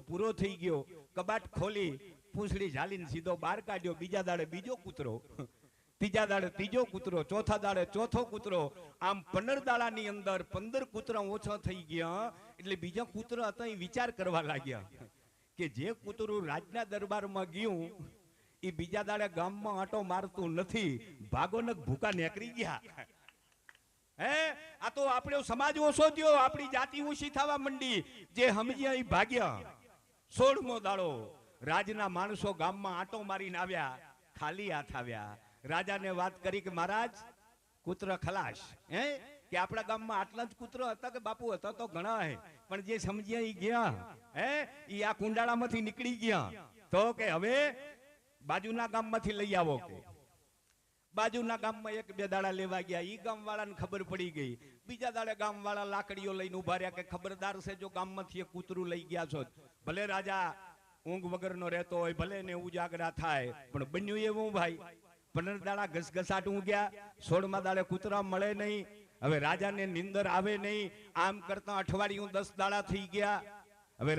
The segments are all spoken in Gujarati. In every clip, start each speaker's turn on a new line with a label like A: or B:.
A: પૂરો થઈ ગયો, કબાટ ખોલી પૂંછડી ઝાલીને સીધો બહાર કાઢ્યો. બીજા દાડે બીજો કૂતરો, ત્રીજા દાડે ત્રીજો કૂતરો, ચોથા દાડે ચોથો કૂતરો. આમ 15 દાડાની અંદર 15 કૂતરા ઓછા થઈ ગયા. એટલે બીજા કૂતરા હતા એ વિચાર કરવા લાગ્યા કે જે કૂતરું રાજના દરબારમાં ગયું એ બીજા દાડે ગામમાં આંટો મારતું નથી, ભાગોનક ભૂકા નીકળી ગયા. હે, આ તો આપણો સમાજ ઓછો થયો, આપણી જાતિ ઓછી થવા માંડી. જે સમજ્યા એ ભાગ્યા. 16મો દાડો રાજના માણસો ગામમાં આંટો મારીને આવ્યા, ખાલી હાથ આવ્યા. રાજાને વાત કરી કે મહારાજ કૂતરા ખલાસ. હે, કે આપણા ગામમાં આટલા જ કૂતરો હતા કે બાપુ હતા તો ઘણા હે, પણ જે સમજ્યા એ ગયા. હે, એ આ કુંડાળામાંથી નીકળી ગયા. તો કે હવે બાજુના ગામમાંથી લઈ આવો. કે બાજુના ગામમાં 1-2 દાડા લેવા ગયા. ઈ ગામવાળાને ખબર પડી ગઈ. બીજા દાડે ગામવાળા લાકડીઓ લઈને ઉભા રહ્યા કે ખબરદાર છે, જો ગામમાંથી એક કૂતરું લઈ ગયા છો. ભલે રાજા ઊંઘ વગરનો રહેતો હોય, ભલે ને ઉજાગરા થાય, પણ બન્યું એવું ભાઈ 15 દાડા ઘસઘસાટ ઊંઘ્યા, 16મા દાડે કૂતરા મળે નહીં. હવે રાજાને નિંદર આવે નહીં. આમ કરતા અઠવાડિયું 10 દાડા થઈ ગયા. હવે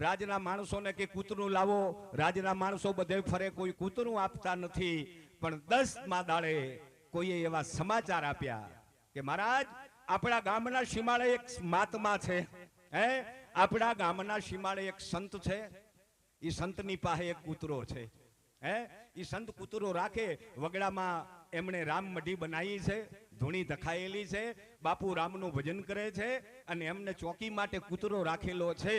A: રાજના માણસોને કે કૂતરું લાવો. રાજના માણસો બધે ફરે, કોઈ કૂતરું આપતા નથી. પણ 10મા દાડે કોઈએ એવા સમાચાર આપ્યા કે મહારાજ આપણા ગામના સીમાડે એક મહાત્મા છે. હે, આપણા ગામના સીમાડે એક સંત છે. એ સંતની પાસે એક કૂતરો છે. હે, એ સંત કૂતરો રાખે. વગડામાં એમણે રામ મઢી બનાવી છે, ધૂણી ધખાયેલી છે. બાપુ રામનું ભજન કરે છે અને એમને ચોકી માટે કૂતરો રાખેલો છે.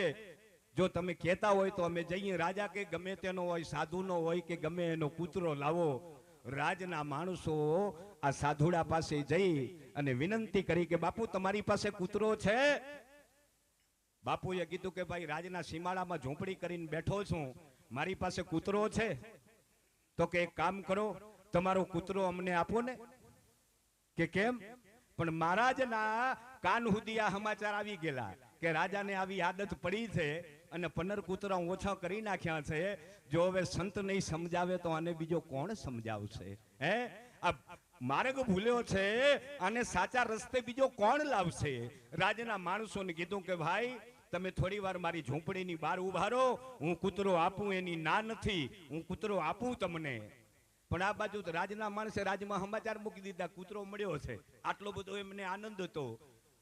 A: જો તમે કહેતા હોય તો અમે જઈએ. રાજા કે ગમે તેનો હોય, સાધુનો હોય કે ગમે એનો કૂતરો લાવો. રાજના માણસો આ સાધુડા પાસે જઈ અને વિનંતી કરી કે બાપુ તમારી પાસે કૂતરો છે? બાપુએ કીધું કે ભાઈ રાજના સીમાડામાં ઝૂંપડી કરીને બેઠો છું, મારી પાસે કૂતરો છે. તો કે એક કામ કરો, તમારો કૂતરો અમને આપો ને. કે કેમ? પણ મહારાજના કાન સુધી આ સમાચાર આવી ગયેલા કે રાજાને આવી આદત પડી છે અને 15 કૂતરા ઓછા કરી નાખ્યા છે. જો હવે સંત નહીં સમજાવે તો આને બીજો કોણ સમજાવશે? હે, આ માર્ગ ભૂલ્યો છે અને સાચા રસ્તે બીજો કોણ લાવશે? રાજના માણસોને કીધું કે ભાઈ તમે થોડી વાર મારી ઝૂંપડીની બહાર ઉભા રહો, હું કૂતરો આપું એની ના નથી, હું કૂતરો આપું તમને. પણ આ બાજુ રાજના માણસે રાજમાં સમાચાર મૂકી દીધા કૂતરો મળ્યો છે. આટલો બધો એમને આનંદ હતો.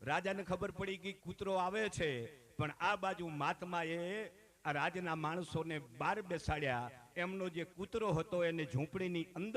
A: રાજાને ખબર પડી કે કૂતરો આવે છે. પણ આ બાજુ મહાત્માએ આ રાજના માણસોને બહાર બેસાડ્યા. એમનો જે કૂતરો હતો એને ઝૂંપડીની અંદર